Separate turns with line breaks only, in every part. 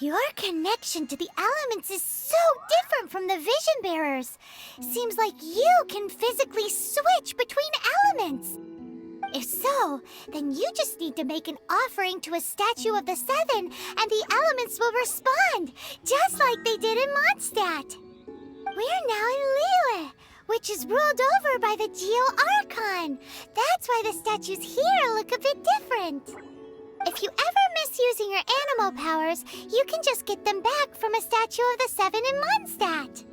Your connection to the elements is so different from the vision bearers. Seems like you can physically switch between elements. If so, then you just need to make an offering to a statue of the Seven, and the elements will respond, just like they did in Mondstadt. We're now in Lille, which is ruled over by the Geo-Archon. That's why the statues here look a bit different. If you ever miss using your animal powers, you can just get them back from a statue of the Seven in Mondstadt.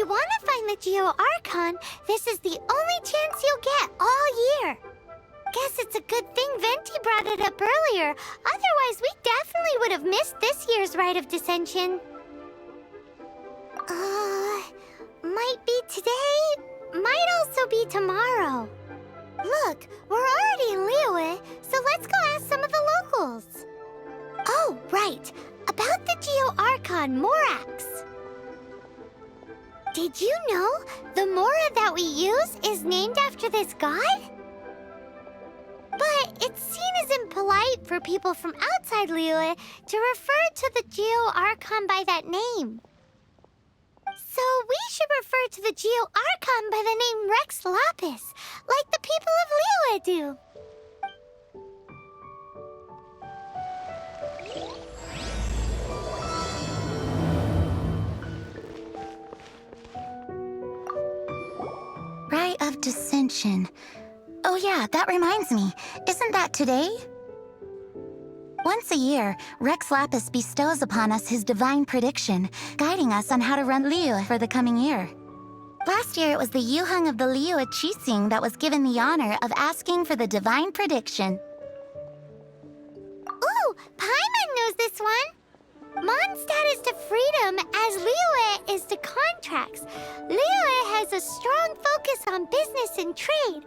you want to find the Geo Archon, this is the only chance you'll get all year. Guess it's a good thing Venti brought it up earlier. Otherwise, we definitely would have missed this year's Rite of Dissension. Might be today, might also be tomorrow. Look, we're already in Liyue, so let's go ask some of the locals. Oh, right. About the Geo Archon Morax. Did you know the Mora that we use is named after this god? But it's seen as impolite for people from outside Liyue to refer to the Geo Archon by that name. So we should refer to the Geo Archon by the name Rex Lapis, like the people of Liyue do.
Rite of Dissension. Oh yeah, that reminds me. Isn't that today? Once a year, Rex Lapis bestows upon us his divine prediction, guiding us on how to run Liyue for the coming year. Last year, it was the Yuheng of the Liyue Qixing that was given the honor of asking for the divine prediction.
Ooh, Paimon knows this one. Mondstadt is to freedom as Liyue is to contracts. Liyue has a strong focus on business and trade.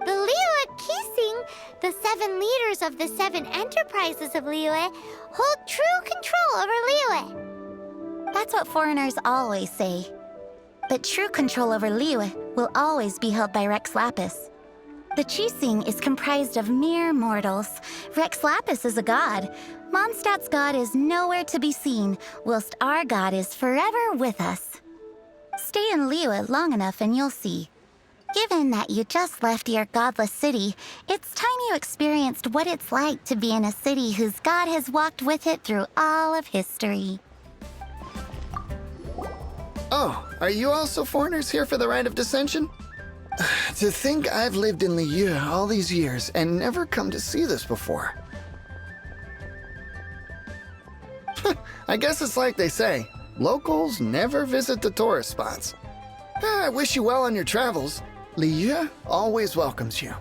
The Liyue Qixing, the 7 leaders of the 7 enterprises of Liyue, hold true control over Liyue.
That's what foreigners always say. But true control over Liyue will always be held by Rex Lapis. The Qixing is comprised of mere mortals. Rex Lapis is a god. Mondstadt's god is nowhere to be seen, whilst our god is forever with us. Stay in Liyue long enough and you'll see. Given that you just left your godless city, it's time you experienced what it's like to be in a city whose god has walked with it through all of history.
Oh, are you also foreigners here for the Rite of Dissension? To think I've lived in Liyue all these years and never come to see this before. I guess it's like they say, locals never visit the tourist spots. I wish you well on your travels. Liyue always welcomes you.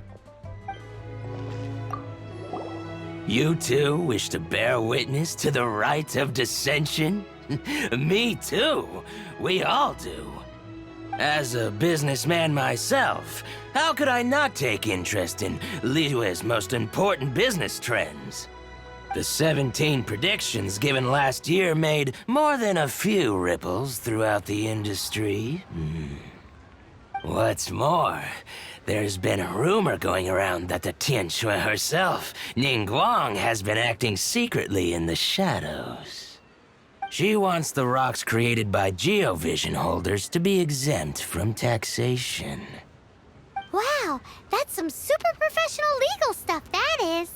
You too wish to bear witness to the Rite of Dissension? Me too. We all do. As a businessman myself, how could I not take interest in Liyue's most important business trends? The 17 predictions given last year made more than a few ripples throughout the industry. What's more, there's been a rumor going around that the Tianshui herself, Ningguang, has been acting secretly in the shadows. She wants the rocks created by Geovision holders to be exempt from taxation.
Wow, that's some super professional legal stuff, that is.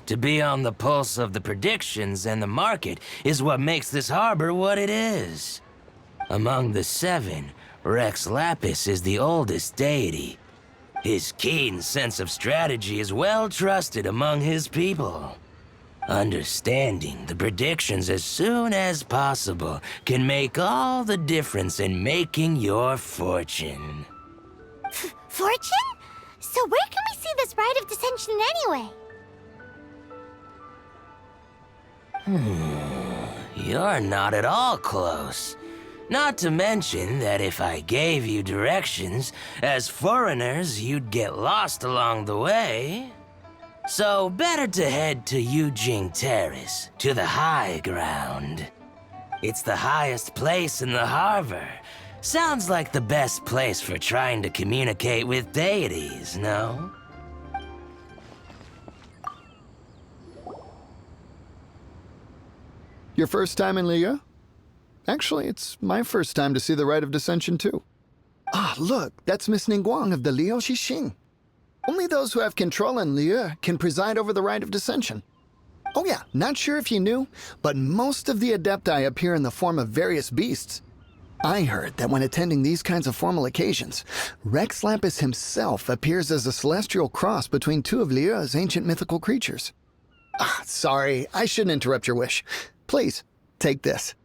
To be on the pulse of the predictions and the market is what makes this harbor what it is. Among the 7, Rex Lapis is the oldest deity. His keen sense of strategy is well trusted among his people. Understanding the predictions as soon as possible can make all the difference in making your fortune.
Fortune? So where can we see this Rite of Dissension anyway?
You're not at all close. Not to mention that if I gave you directions, as foreigners, you'd get lost along the way. So better to head to Yujing Terrace, to the high ground. It's the highest place in the harbor. Sounds like the best place for trying to communicate with deities, no?
Your first time in Liyue? Actually, it's my first time to see the Rite of Dissension too. Ah, look, that's Miss Ningguang of the Liu Xixing. Only those who have control in Liyue can preside over the Rite of Dissension. Oh yeah, not sure if you knew, but most of the Adepti appear in the form of various beasts. I heard that when attending these kinds of formal occasions, Rex Lapis himself appears as a celestial cross between 2 of Liyue's ancient mythical creatures. Ah, sorry, I shouldn't interrupt your wish. Please, take this.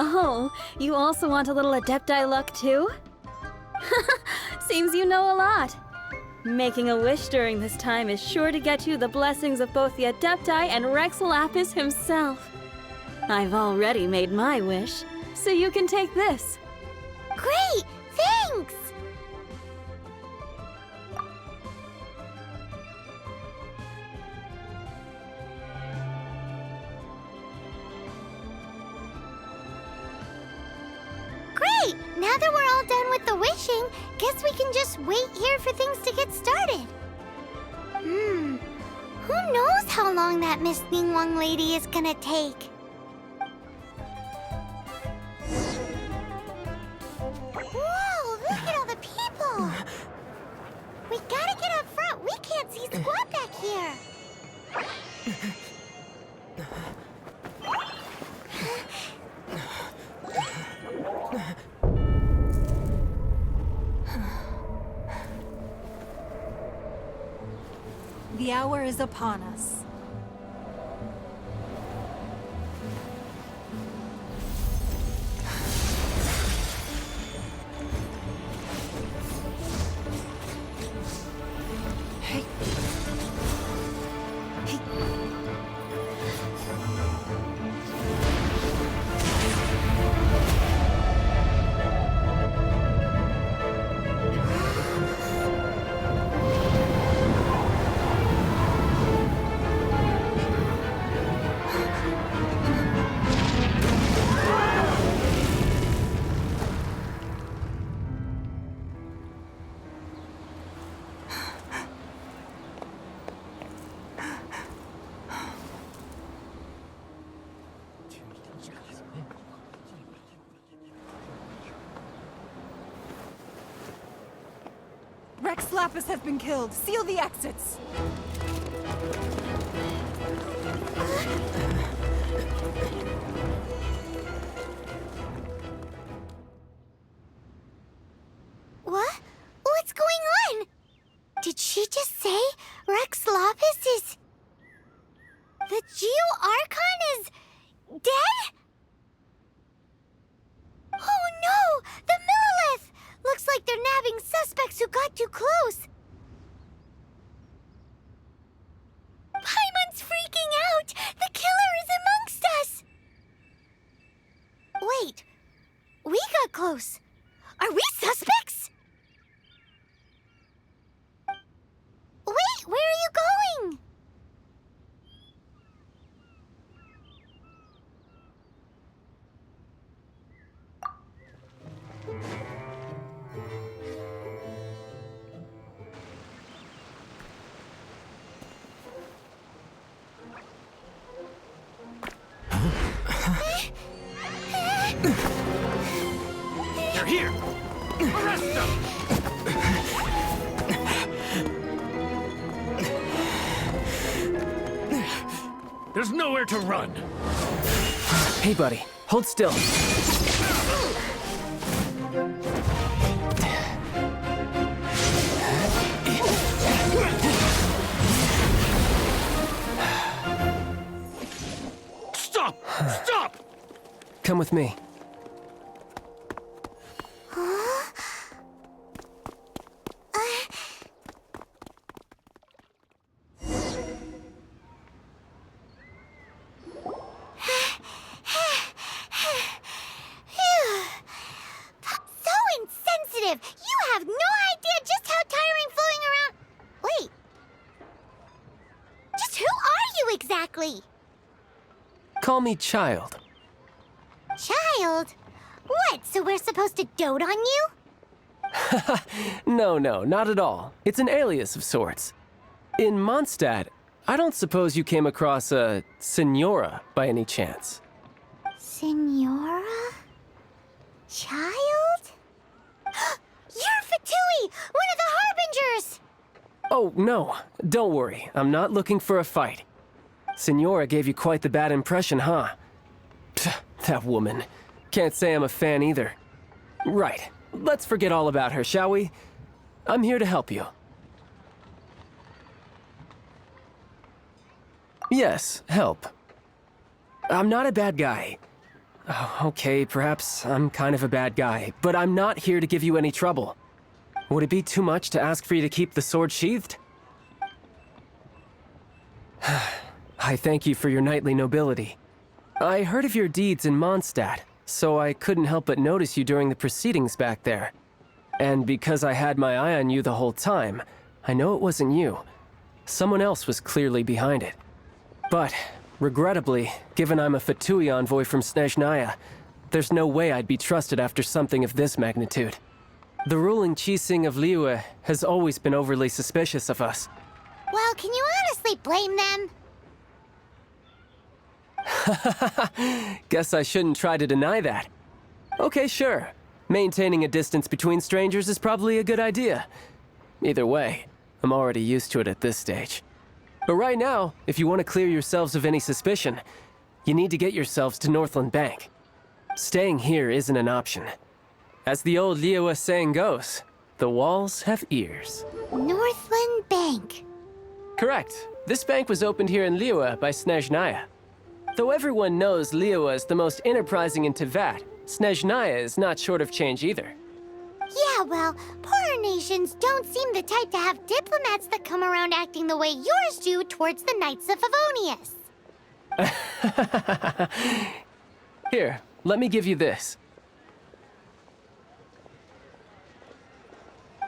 Oh, you also want a little Adepti luck too? Seems you know a lot. Making a wish during this time is sure to get you the blessings of both the Adepti and Rex Lapis himself. I've already made my wish, so you can take this.
Great! Thanks! Great! Now that we're all done with the wishing, guess we can just wait here for things to get started. Who knows how long that Miss Ningguang lady is gonna take? Whoa, look at all the people! We gotta get up front. We can't see squat back here.
The hour is upon us. Rex Lapis has been killed. Seal the exits.
What? What's going on? Did she just say Rex Lapis is... The Geo-Archon is... dead? Oh no! The Millilith! Looks like they're nabbing suspects who got too close. Paimon's freaking out! The killer is amongst us! Wait. We got close. Are we suspects? Wait, where are you going?
They're here! Arrest them! There's nowhere to run!
Hey, buddy. Hold still.
Stop! Stop!
Come with me.
You have no idea just how tiring floating around... Wait. Just who are you exactly?
Call me Child.
Child? What, so we're supposed to dote on you?
No, not at all. It's an alias of sorts. In Mondstadt, I don't suppose you came across a Senora by any chance.
Senora? Child? You're Fatui, one of the Harbingers!
Oh, no. Don't worry. I'm not looking for a fight. Senora gave you quite the bad impression, huh? Pfft, that woman. Can't say I'm a fan either. Right. Let's forget all about her, shall we? I'm here to help you. Yes, help. I'm not a bad guy. Okay, perhaps I'm kind of a bad guy, but I'm not here to give you any trouble. Would it be too much to ask for you to keep the sword sheathed? I thank you for your knightly nobility. I heard of your deeds in Mondstadt, so I couldn't help but notice you during the proceedings back there. And because I had my eye on you the whole time, I know it wasn't you. Someone else was clearly behind it. But, regrettably, given I'm a Fatui envoy from Snezhnaya, there's no way I'd be trusted after something of this magnitude. The ruling Qixing of Liyue has always been overly suspicious of us.
Well, can you honestly blame them?
Guess I shouldn't try to deny that. Okay, sure. Maintaining a distance between strangers is probably a good idea. Either way, I'm already used to it at this stage. But right now, if you want to clear yourselves of any suspicion, you need to get yourselves to Northland Bank. Staying here isn't an option. As the old Liyue saying goes, the walls have ears.
Northland Bank.
Correct. This bank was opened here in Liyue by Snezhnaya. Though everyone knows Liyue is the most enterprising in Teyvat, Snezhnaya is not short of change either.
Yeah, well, poorer nations don't seem the type to have diplomats that come around acting the way yours do towards the Knights of Favonius.
Here, let me give you this.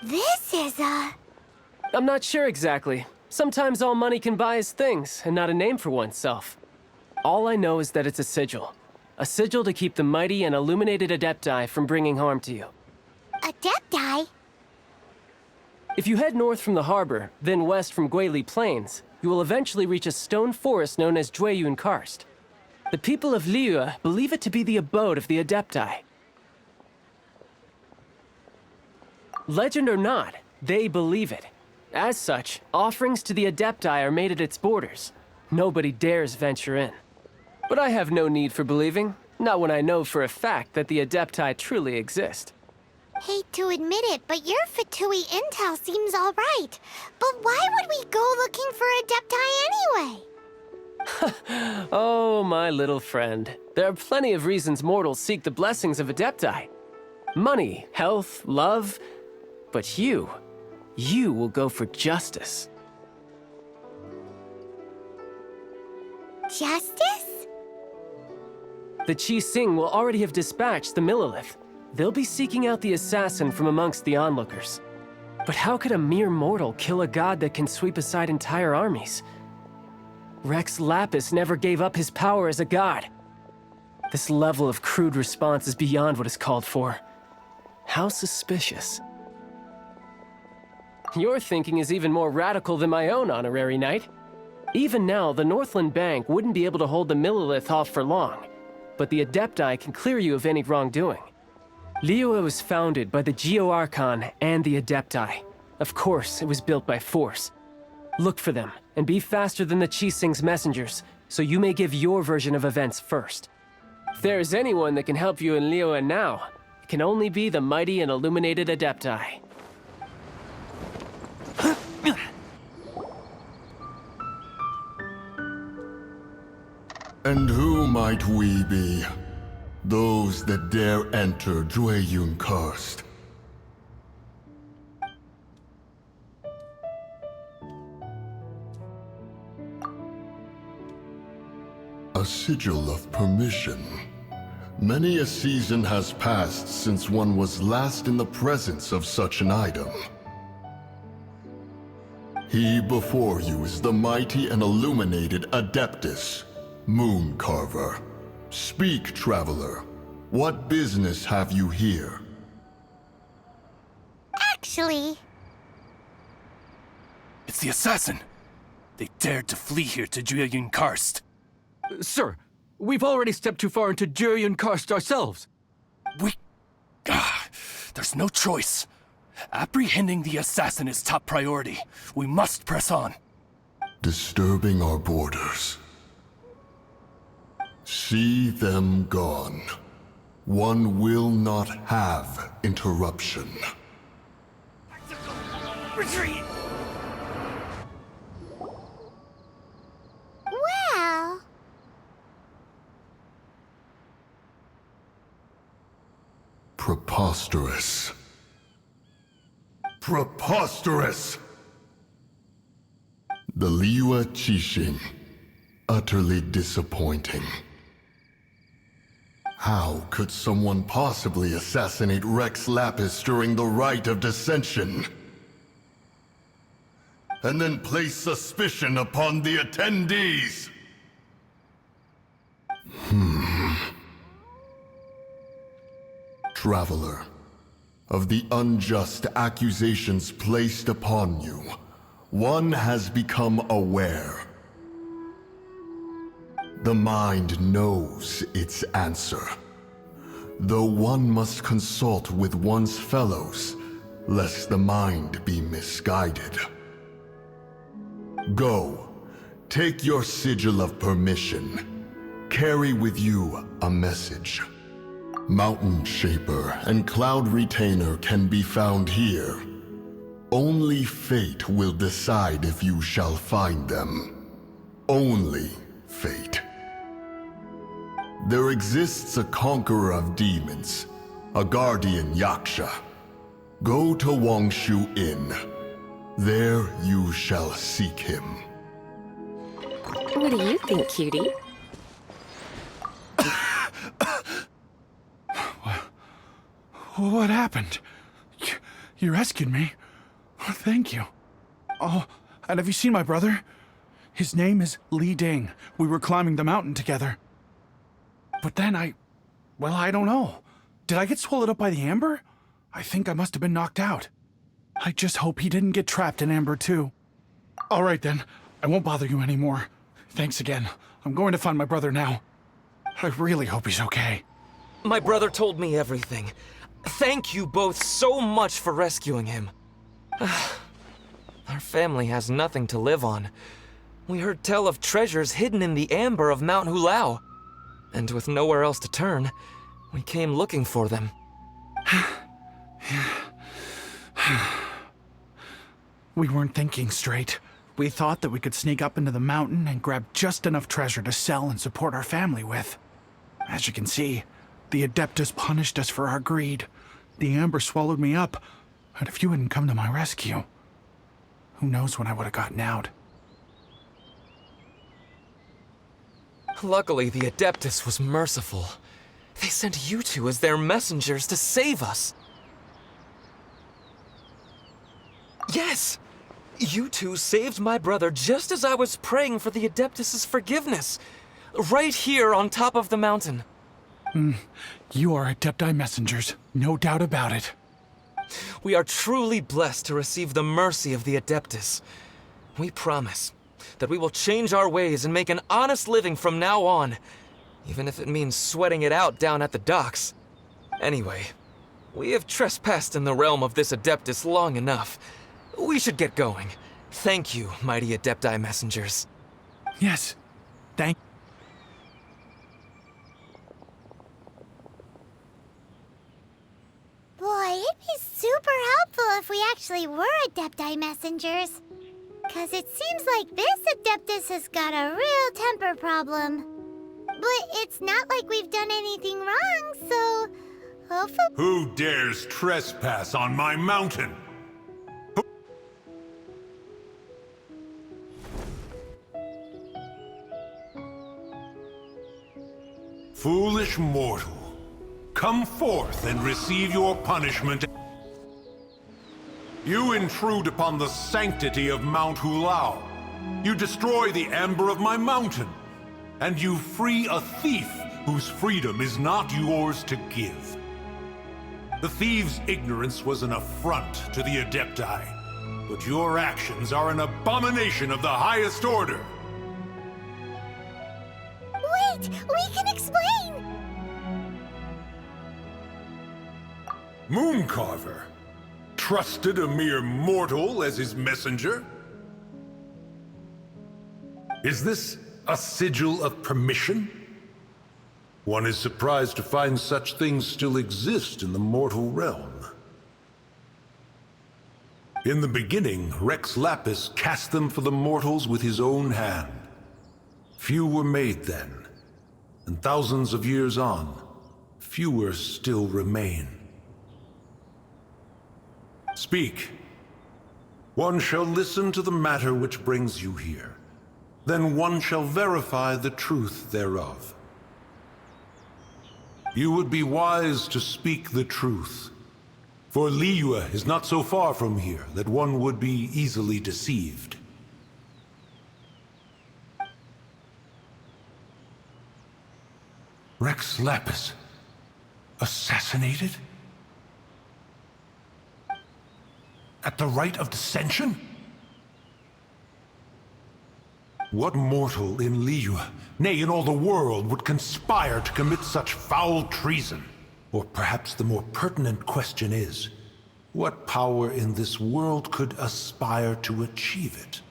This is
I'm not sure exactly. Sometimes all money can buy is things, and not a name for oneself. All I know is that it's a sigil. A sigil to keep the mighty and illuminated Adepti from bringing harm to you.
Adepti?
If you head north from the harbor, then west from Guili Plains, you will eventually reach a stone forest known as Jueyun Karst. The people of Liyue believe it to be the abode of the Adepti. Legend or not, they believe it. As such, offerings to the Adepti are made at its borders. Nobody dares venture in. But I have no need for believing, not when I know for a fact that the Adepti truly exist.
Hate to admit it, but your Fatui intel seems all right. But why would we go looking for Adepti anyway?
Oh, my little friend. There are plenty of reasons mortals seek the blessings of Adepti. Money, health, love. But you will go for justice.
Justice?
The Qixing will already have dispatched the Millelith. They'll be seeking out the assassin from amongst the onlookers. But how could a mere mortal kill a god that can sweep aside entire armies? Rex Lapis never gave up his power as a god. This level of crude response is beyond what is called for. How suspicious. Your thinking is even more radical than my own, Honorary Knight. Even now, the Northland Bank wouldn't be able to hold the Millelith off for long, but the Adepti can clear you of any wrongdoing. Liyue was founded by the Geo-Archon and the Adepti. Of course, it was built by force. Look for them, and be faster than the Qixing's messengers, so you may give your version of events first. If there is anyone that can help you in Liyue now, it can only be the mighty and illuminated Adepti.
And who might we be? Those that dare enter Jueyun Karst. A sigil of permission. Many a season has passed since one was last in the presence of such an item. He before you is the mighty and illuminated Adeptus, Moon Carver. Speak, traveler. What business have you here?
Actually...
It's the assassin! They dared to flee here to Jueyun Karst. Sir, we've already stepped too far into Jueyun Karst ourselves. There's no choice. Apprehending the assassin is top priority. We must press on.
Disturbing our borders. See them gone. One will not have interruption.
Retreat!
Well...
Preposterous. Preposterous! The Liyue Qixing. Utterly disappointing. How could someone possibly assassinate Rex Lapis during the rite of dissension? And then place suspicion upon the attendees? Traveler, of the unjust accusations placed upon you, one has become aware. The mind knows its answer, though one must consult with one's fellows, lest the mind be misguided. Go, take your sigil of permission. Carry with you a message. Mountain Shaper and Cloud Retainer can be found here. Only fate will decide if you shall find them. Only fate. There exists a conqueror of demons, a guardian Yaksha. Go to Wangshu Inn. There you shall seek him.
What do you think, cutie?
What happened? You rescued me. Thank you. Oh, and have you seen my brother? His name is Li Ding. We were climbing the mountain together. But then I don't know. Did I get swallowed up by the amber? I think I must have been knocked out. I just hope he didn't get trapped in amber too. All right then, I won't bother you anymore. Thanks again. I'm going to find my brother now. I really hope he's okay.
My brother told me everything. Thank you both so much for rescuing him. Our family has nothing to live on. We heard tell of treasures hidden in the amber of Mount Hulao. And with nowhere else to turn, we came looking for them.
We weren't thinking straight. We thought that we could sneak up into the mountain and grab just enough treasure to sell and support our family with. As you can see, the Adeptus punished us for our greed. The amber swallowed me up, and if you hadn't come to my rescue, who knows when I would have gotten out.
Luckily, the Adeptus was merciful. They sent you two as their messengers to save us. Yes! You two saved my brother just as I was praying for the Adeptus' forgiveness. Right here on top of the mountain.
You are Adepti messengers, no doubt about it.
We are truly blessed to receive the mercy of the Adeptus. We promise that we will change our ways and make an honest living from now on, even if it means sweating it out down at the docks. Anyway, we have trespassed in the realm of this Adeptus long enough. We should get going. Thank you, mighty Adepti messengers.
Yes, thank
Boy, it'd be super helpful if we actually were Adepti messengers. 'Cause it seems like this Adeptus has got a real temper problem. But it's not like we've done anything wrong, so hopefully...
Who dares trespass on my mountain? Foolish mortal, come forth and receive your punishment. You intrude upon the sanctity of Mount Hulao. You destroy the amber of my mountain. And you free a thief whose freedom is not yours to give. The thief's ignorance was an affront to the Adepti, but your actions are an abomination of the highest order.
Wait, we can explain!
Mooncarver trusted a mere mortal as his messenger? Is this a sigil of permission? One is surprised to find such things still exist in the mortal realm. In the beginning, Rex Lapis cast them for the mortals with his own hand. Few were made then, and thousands of years on, fewer still remain. Speak. One shall listen to the matter which brings you here. Then one shall verify the truth thereof. You would be wise to speak the truth. For Liyue is not so far from here that one would be easily deceived. Rex Lapis assassinated? At the rite of dissension? What mortal in Liyue, nay, in all the world, would conspire to commit such foul treason? Or perhaps the more pertinent question is, what power in this world could aspire to achieve it?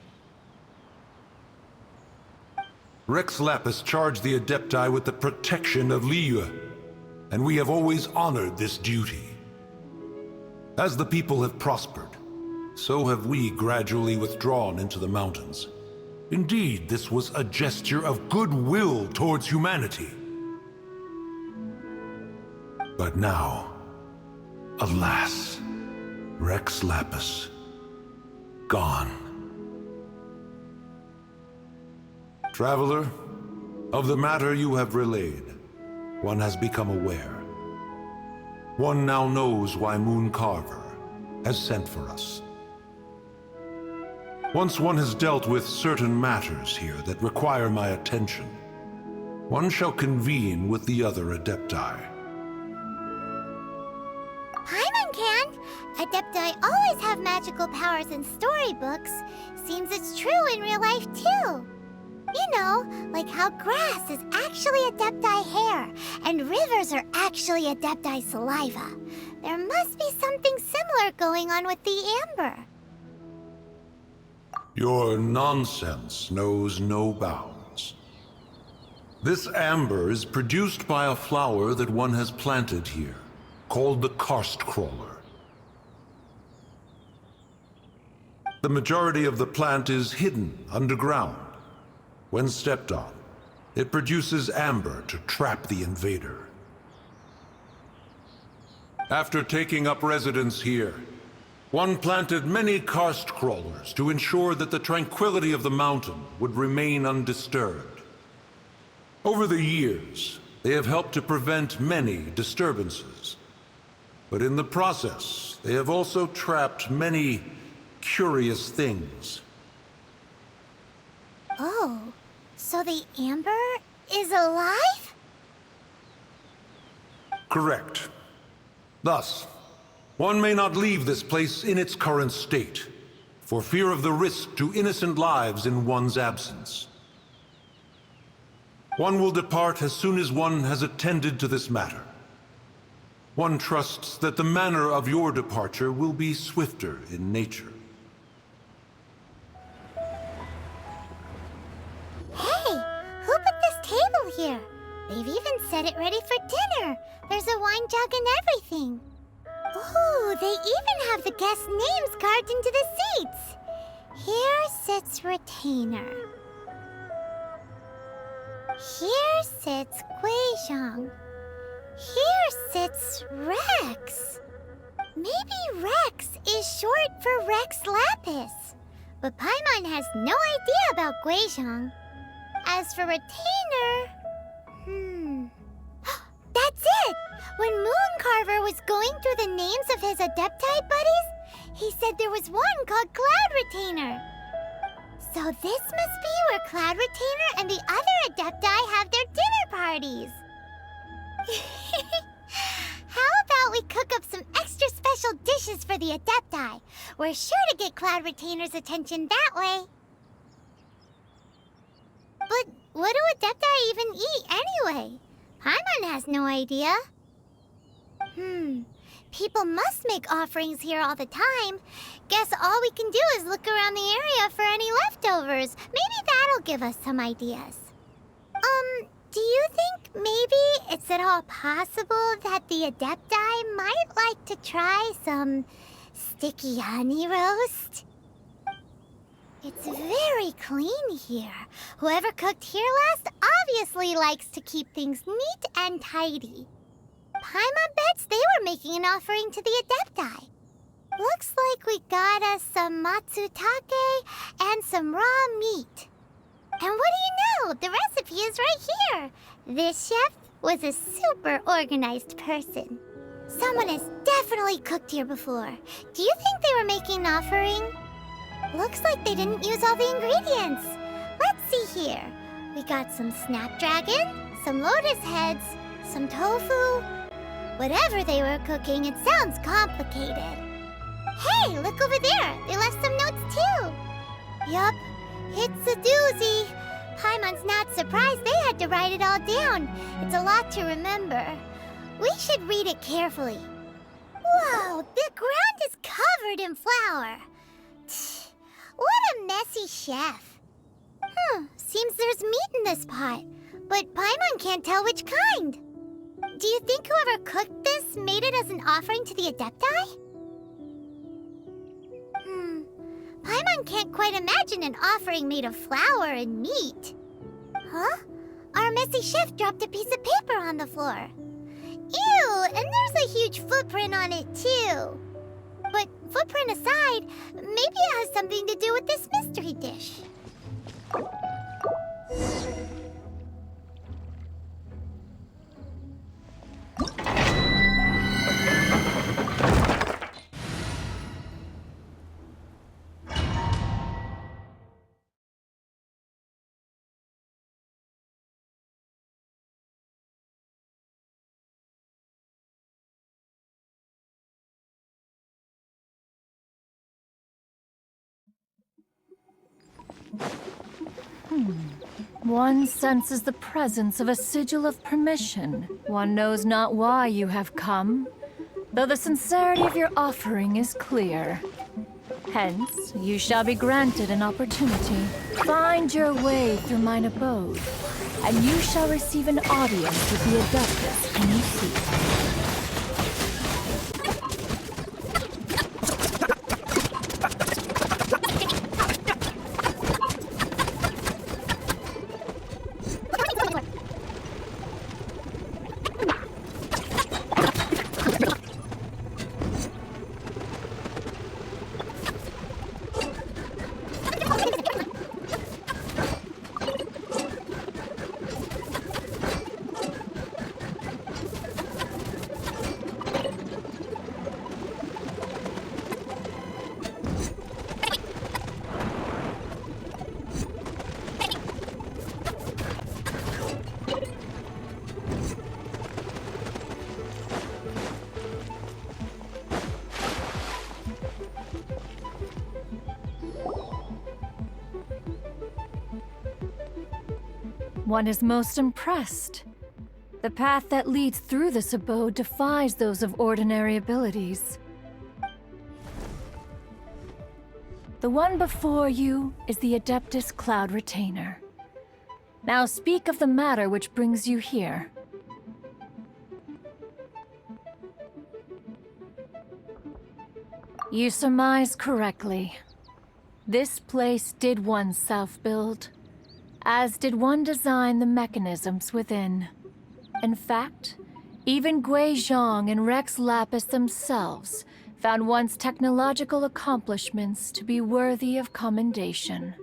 Rex Lapis charged the Adepti with the protection of Liyue, and we have always honored this duty. As the people have prospered, so have we gradually withdrawn into the mountains. Indeed, this was a gesture of goodwill towards humanity. But now, alas, Rex Lapis, gone. Traveler, of the matter you have relayed, one has become aware. One now knows why Moon Carver has sent for us. Once one has dealt with certain matters here that require my attention, one shall convene with the other Adepti.
Paimon can! Adepti always have magical powers in storybooks. Seems it's true in real life, too. You know, like how grass is actually Adepti hair, and rivers are actually Adepti saliva. There must be something similar going on with the amber.
Your nonsense knows no bounds. This amber is produced by a flower that one has planted here, called the karst crawler. The majority of the plant is hidden underground. When stepped on, it produces amber to trap the invader. After taking up residence here, one planted many karst crawlers to ensure that the tranquility of the mountain would remain undisturbed. Over the years, they have helped to prevent many disturbances. But in the process, they have also trapped many curious things.
Oh, so the amber is alive?
Correct. Thus, one may not leave this place in its current state, for fear of the risk to innocent lives in one's absence. One will depart as soon as one has attended to this matter. One trusts that the manner of your departure will be swifter in nature.
Hey, who put this table here? They've even set it ready for dinner. There's a wine jug and everything. Ooh, they even have the guests' names carved into the seats. Here sits Retainer. Here sits Guizhong. Here sits Rex. Maybe Rex is short for Rex Lapis. But Paimon has no idea about Guizhong. As for Retainer... That's it! When Mooncarver was going through the names of his Adepti buddies, he said there was one called Cloud Retainer. So this must be where Cloud Retainer and the other Adepti have their dinner parties. How about we cook up some extra special dishes for the Adepti? We're sure to get Cloud Retainer's attention that way. But what do Adepti even eat anyway? Paimon has no idea. People must make offerings here all the time. Guess all we can do is look around the area for any leftovers. Maybe that'll give us some ideas. Do you think maybe it's at all possible that the Adepti might like to try some sticky honey roast? It's very clean here. Whoever cooked here last obviously likes to keep things neat and tidy. Paimon bets they were making an offering to the Adepti. Looks like we got us some matsutake and some raw meat. And what do you know? The recipe is right here. This chef was a super organized person. Someone has definitely cooked here before. Do you think they were making an offering? Looks like they didn't use all the ingredients. Let's see here. We got some snapdragon, some lotus heads, some tofu. Whatever they were cooking, it sounds complicated. Hey, look over there. They left some notes too. Yup, it's a doozy. Paimon's not surprised they had to write it all down. It's a lot to remember. We should read it carefully. Whoa, the ground is covered in flour. What a messy chef. Seems there's meat in this pot, but Paimon can't tell which kind. Do you think whoever cooked this made it as an offering to the Adepti? Paimon can't quite imagine an offering made of flour and meat. Huh? Our messy chef dropped a piece of paper on the floor. Ew, and there's a huge footprint on it too. But footprint aside, maybe it has something to do with this mystery dish.
One senses the presence of a sigil of permission. One knows not why you have come, though the sincerity of your offering is clear. Hence, you shall be granted an opportunity. Find your way through mine abode, and you shall receive an audience with the Adeptus whom you seek. One is most impressed. The path that leads through this abode defies those of ordinary abilities. The one before you is the Adeptus Cloud Retainer. Now speak of the matter which brings you here. You surmise correctly. This place did once self-build, as did one design the mechanisms within. In fact, even Gui Zhang and Rex Lapis themselves found one's technological accomplishments to be worthy of commendation.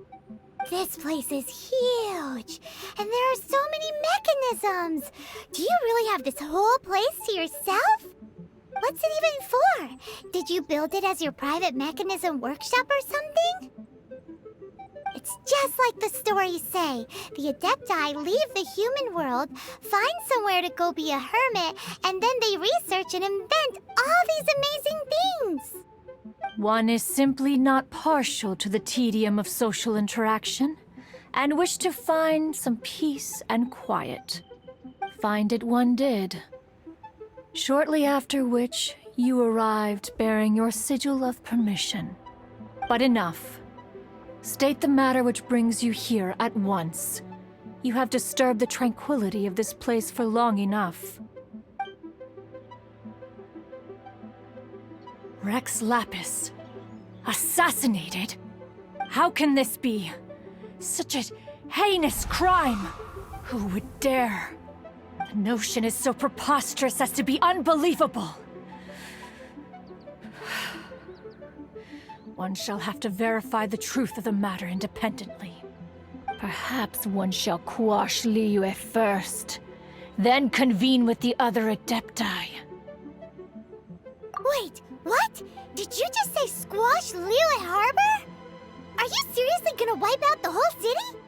This place is huge, and there are so many mechanisms. Do you really have this whole place to yourself? What's it even for? Did you build it as your private mechanism workshop or something? It's just like the stories say. The Adepti leave the human world, find somewhere to go be a hermit, and then they research and invent all these amazing things.
One is simply not partial to the tedium of social interaction, and wished to find some peace and quiet. Find it one did. Shortly after which, you arrived bearing your sigil of permission. But enough. State the matter which brings you here at once. You have disturbed the tranquility of this place for long enough. Rex Lapis. Assassinated? How can this be? Such a heinous crime! Who would dare? The notion is so preposterous as to be unbelievable. one shall have to verify the truth of the matter independently. Perhaps one shall quash Liyue first, then convene with the other Adepti.
Wait, what? Did you just say squash Liyue Harbor? Are you seriously gonna wipe out the whole city?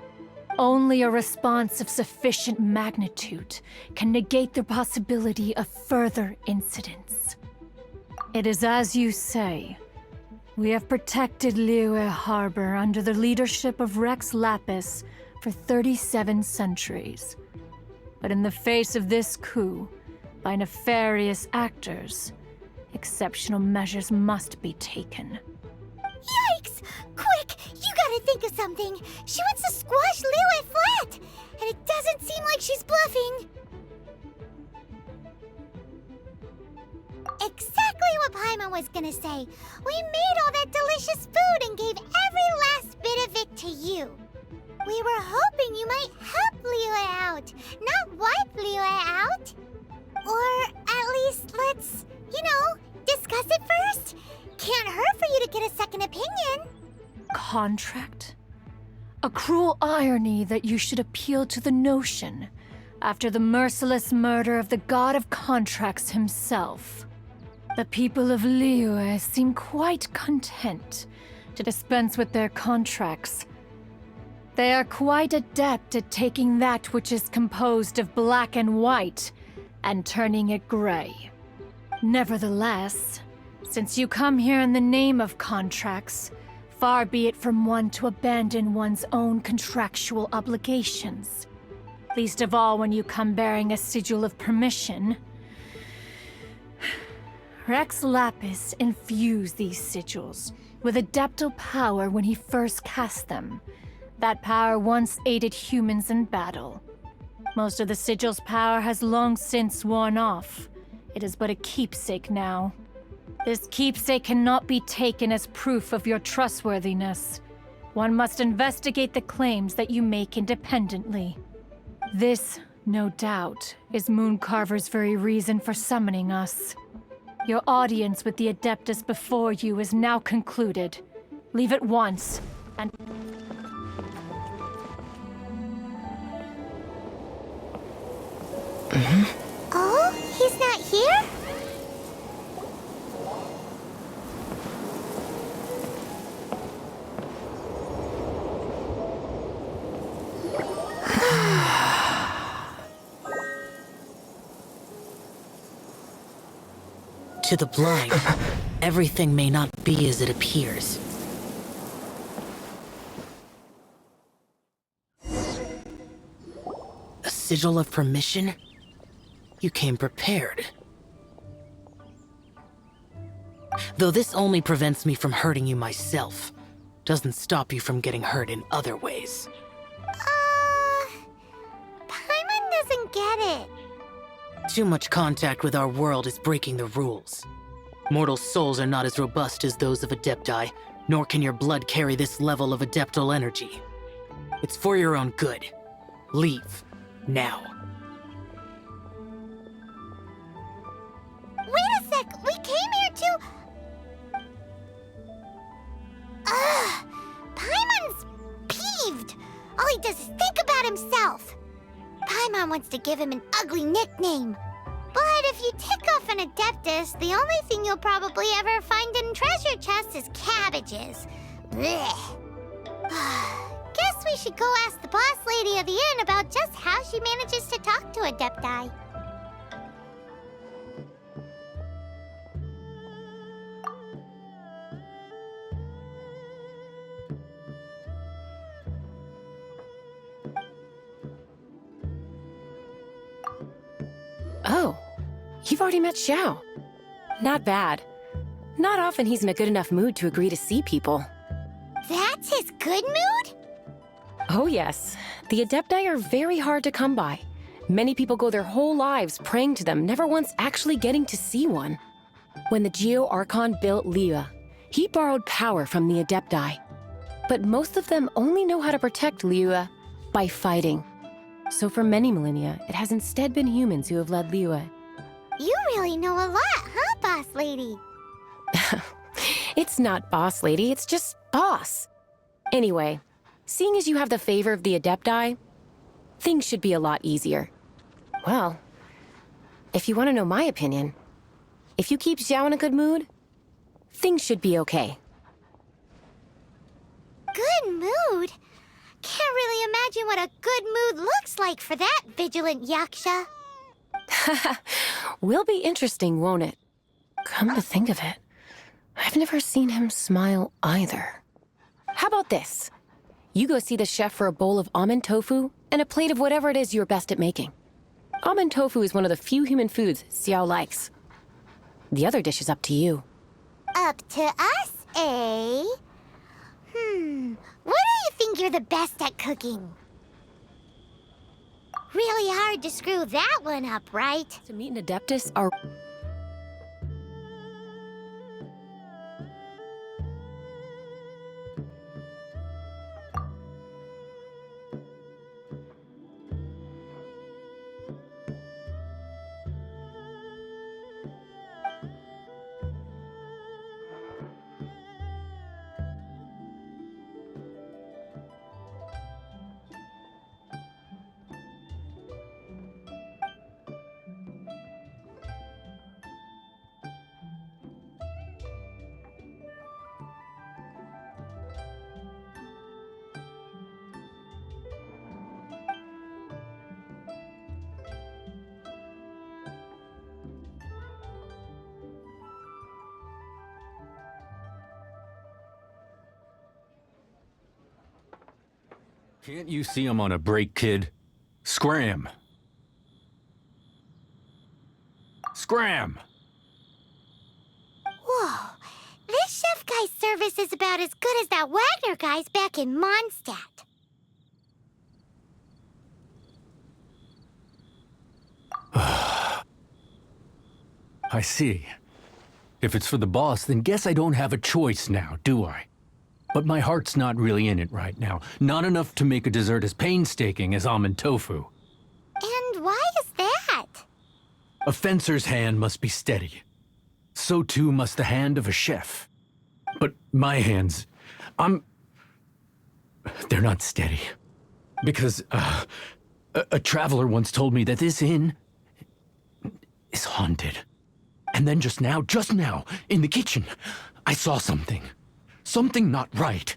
Only a response of sufficient magnitude can negate the possibility of further incidents. It is as you say. We have protected Liyue Harbor under the leadership of Rex Lapis for 37 centuries. But in the face of this coup, by nefarious actors, exceptional measures must be taken.
Yikes! Quick! You gotta think of something! She wants to squash Liyue flat! And it doesn't seem like she's bluffing! Exactly what Paimon was gonna say! We made all that delicious food and gave every last bit of it to you! We were hoping you might help Liyue out, not wipe Liyue out! Or at least let's, discuss it first! Can't hurt for you to get a second opinion!
Contract? A cruel irony that you should appeal to the notion after the merciless murder of the god of contracts himself. The people of Liyue seem quite content to dispense with their contracts. They are quite adept at taking that which is composed of black and white and turning it gray. Nevertheless, since you come here in the name of contracts, far be it from one to abandon one's own contractual obligations. Least of all when you come bearing a sigil of permission. Rex Lapis infused these sigils with adeptal power when he first cast them. That power once aided humans in battle. Most of the sigil's power has long since worn off. It is but a keepsake now. This keepsake cannot be taken as proof of your trustworthiness. One must investigate the claims that you make independently. This, no doubt, is Mooncarver's very reason for summoning us. Your audience with the Adeptus before you is now concluded. Leave at once, and...
Oh, he's not here?
To the blind, everything may not be as it appears. A sigil of permission? You came prepared. Though this only prevents me from hurting you myself, doesn't stop you from getting hurt in other ways.
Paimon doesn't get it.
Too much contact with our world is breaking the rules. Mortal souls are not as robust as those of Adepti, nor can your blood carry this level of adeptal energy. It's for your own good. Leave. Now.
Wait a sec! We came here to... Paimon's peeved! All he does is think about himself! Paimon wants to give him an ugly nickname. But if you tick off an Adeptus, the only thing you'll probably ever find in treasure chests is cabbages. Blech. Guess we should go ask the boss lady of the inn about just how she manages to talk to Adepti.
Oh, you've already met Xiao. Not bad. Not often he's in a good enough mood to agree to see people.
That's his good mood?
Oh yes. The Adepti are very hard to come by. Many people go their whole lives praying to them, never once actually getting to see one. When the Geo Archon built Liyue, he borrowed power from the Adepti. But most of them only know how to protect Liyue by fighting. So for many millennia, it has instead been humans who have led Liyue.
You really know a lot, huh, boss lady?
It It's not boss lady, it's just boss. Anyway, seeing as you have the favor of the Adepti, things should be a lot easier. Well, if you want to know my opinion, if you keep Xiao in a good mood, things should be okay.
Good mood? Can't really imagine what a good mood looks like for that vigilant yaksha.
Will be interesting, won't it? Come to think of it, I've never seen him smile either. How about this? You go see the chef for a bowl of almond tofu and a plate of whatever it is you're best at making. Almond tofu is one of the few human foods Xiao likes. The other dish is up to you.
Up to us, eh? What do you think you're the best at cooking? Really hard to screw that one up, right?
To meet an Adeptus are...
Can't you see I'm on a break, kid? Scram! Scram!
Whoa, this chef guy's service is about as good as that Wagner guy's back in Mondstadt.
I see. If it's for the boss, then guess I don't have a choice now, do I? But my heart's not really in it right now. Not enough to make a dessert as painstaking as almond tofu.
And why is that?
A fencer's hand must be steady. So too must the hand of a chef. But my hands, they're not steady. Because, a traveler once told me that this inn is haunted. And then just now, in the kitchen, I saw something. Something not right.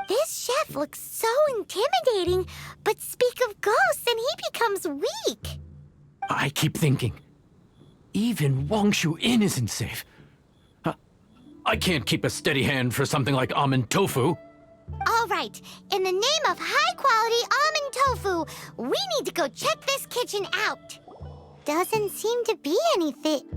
This chef looks so intimidating, but speak of ghosts and he becomes weak.
I keep thinking, even Wangshu Inn isn't safe. I can't keep a steady hand for something like almond tofu.
All right, in the name of high-quality almond tofu, we need to go check this kitchen out. Doesn't seem to be anything.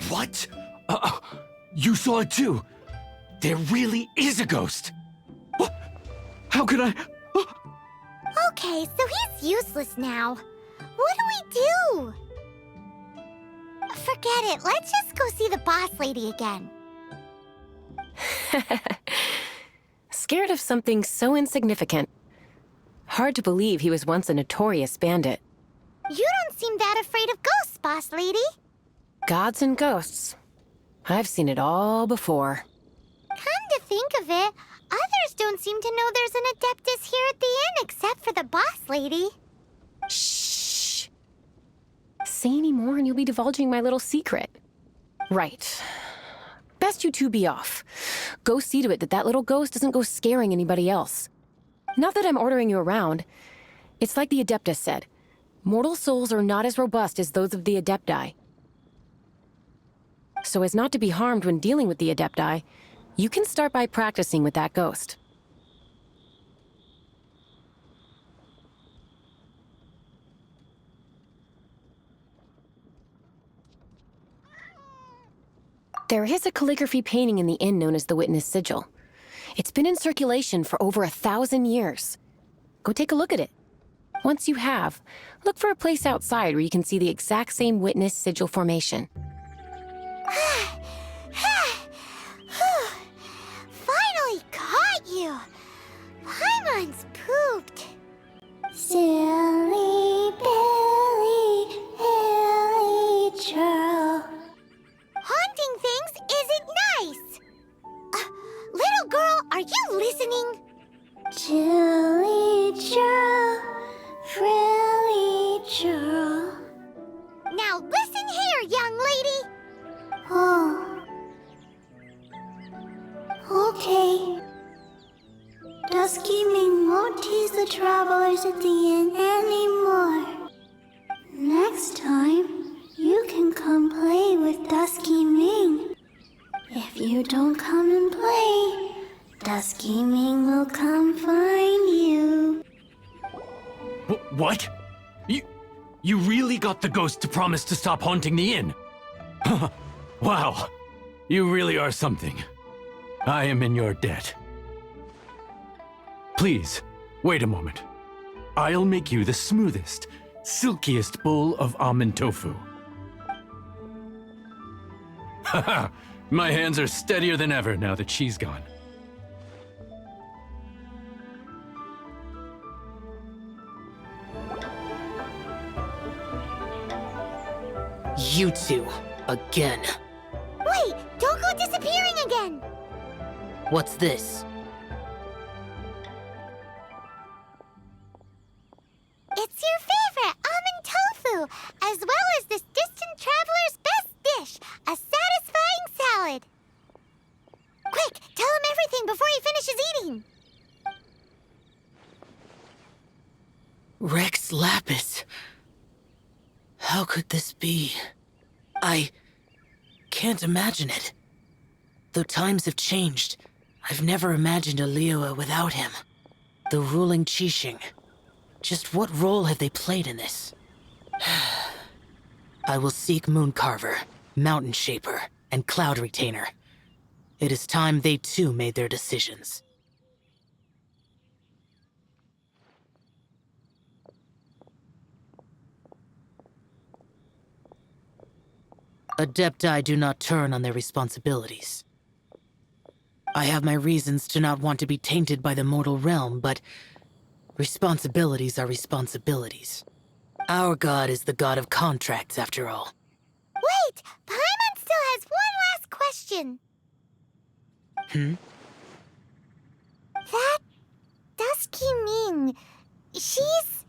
What? You saw it too? There really is a ghost. What? How could I?
Okay, so he's useless now. What do we do? Forget it. Let's just go see the boss lady again.
Scared of something so insignificant. Hard to believe he was once a notorious bandit.
You don't seem that afraid of ghosts, boss lady.
Gods and ghosts. I've seen it all before.
Come to think of it, others don't seem to know there's an Adeptus here at the inn except for the boss lady.
Shh. Say any more and you'll be divulging my little secret. Right. Best you two be off. Go see to it that little ghost doesn't go scaring anybody else. Not that I'm ordering you around. It's like the Adeptus said. Mortal souls are not as robust as those of the Adepti. So as not to be harmed when dealing with the Adepti, you can start by practicing with that ghost. There is a calligraphy painting in the inn known as the Witness Sigil. It's been in circulation for over 1,000 years. Go take a look at it. Once you have, look for a place outside where you can see the exact same Witness Sigil formation.
you listening? Chilly churl, frilly churl. Now listen here, young lady. Oh. Okay. Dusky Ming won't tease the travelers at the inn anymore. Next time, you can come play with Dusky Ming. If you don't come and play, Dusky Ming will come find you.
What? You really got the ghost to promise to stop haunting the inn? Wow. You really are something. I am in your debt. Please, wait a moment. I'll make you the smoothest, silkiest bowl of almond tofu. Haha, my hands are steadier than ever now that she's gone.
You two, again.
Wait, don't go disappearing again!
What's this?
It's your favorite almond tofu, as well as this distant traveler's best dish, a satisfying salad. Quick, tell him everything before he finishes eating.
Rex Lapis. How could this be? I can't imagine it. Though times have changed, I've never imagined a Liyue without him. The ruling Qixing. Just what role have they played in this? I will seek Mooncarver, Mountain Shaper, and Cloud Retainer. It is time they too made their decisions. Adepti do not turn on their responsibilities. I have my reasons to not want to be tainted by the mortal realm, but responsibilities are responsibilities. Our god is the god of contracts, after all.
Wait! Paimon still has one last question. That Dusky Ming, she's...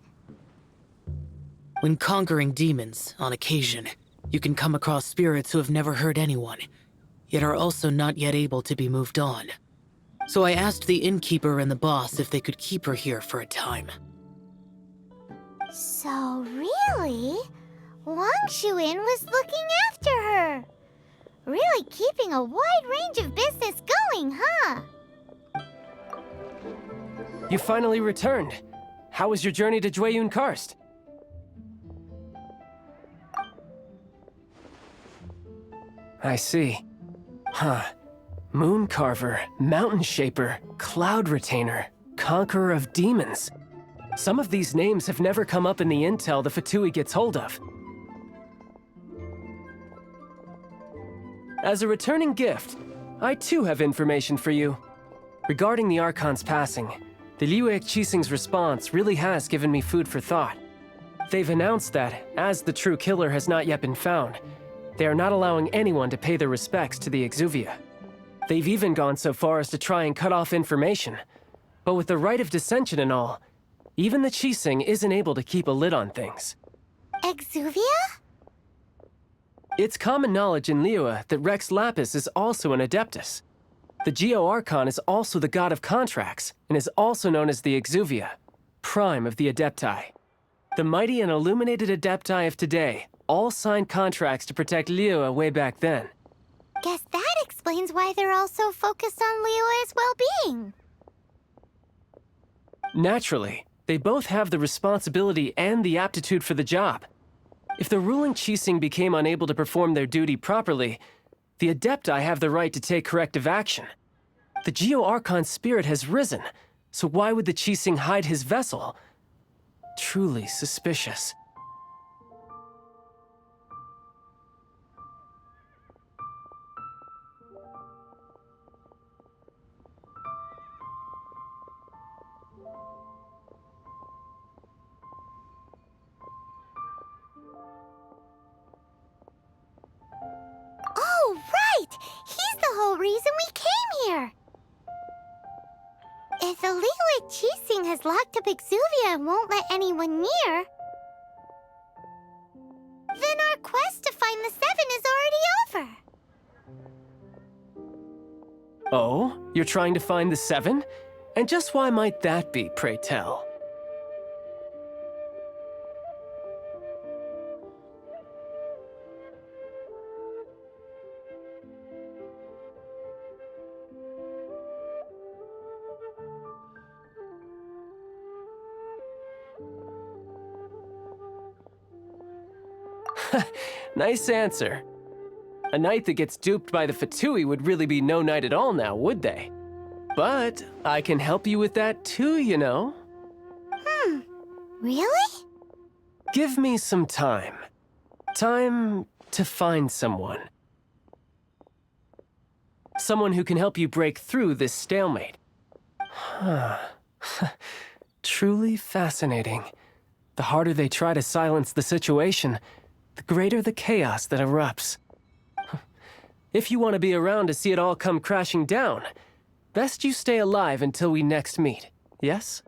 When conquering demons, on occasion, you can come across spirits who have never hurt anyone, yet are also not yet able to be moved on. So I asked the innkeeper and the boss if they could keep her here for a time.
So really, Wangshu Inn was looking after her. Really keeping a wide range of business going, huh?
You finally returned. How was your journey to Jueyun Karst? I see. Huh. Mooncarver, Mountain Shaper, Cloud Retainer, Conqueror of Demons. Some of these names have never come up in the intel the Fatui gets hold of. As a returning gift, I too have information for you. Regarding the Archon's passing, the Liyue Qixing's response really has given me food for thought. They've announced that, as the true killer has not yet been found, they are not allowing anyone to pay their respects to the Exuvia. They've even gone so far as to try and cut off information. But with the right of dissension and all, even the Qixing isn't able to keep a lid on things.
Exuvia?
It's common knowledge in Liyue that Rex Lapis is also an Adeptus. The Geo-Archon is also the god of contracts, and is also known as the Exuvia, prime of the Adepti. The mighty and illuminated Adepti of today all signed contracts to protect Liyue way back then.
Guess that explains why they're all so focused on Liyue's well-being.
Naturally, they both have the responsibility and the aptitude for the job. If the ruling Qixing became unable to perform their duty properly, the Adepti have the right to take corrective action. The Geo-Archon spirit has risen, so why would the Qixing hide his vessel? Truly suspicious.
Oh, right! He's the whole reason we came here! If the Liyue Qixing has locked up Exuvia and won't let anyone near, then our quest to find the seven is already over.
Oh, you're trying to find the seven? And just why might that be, pray tell? Nice answer. A knight that gets duped by the Fatui would really be no knight at all now, would they? But I can help you with that too, you know.
Really?
Give me some time. Time to find someone. Someone who can help you break through this stalemate. Truly fascinating. The harder they try to silence the situation, the greater the chaos that erupts. If you want to be around to see it all come crashing down, best you stay alive until we next meet, yes?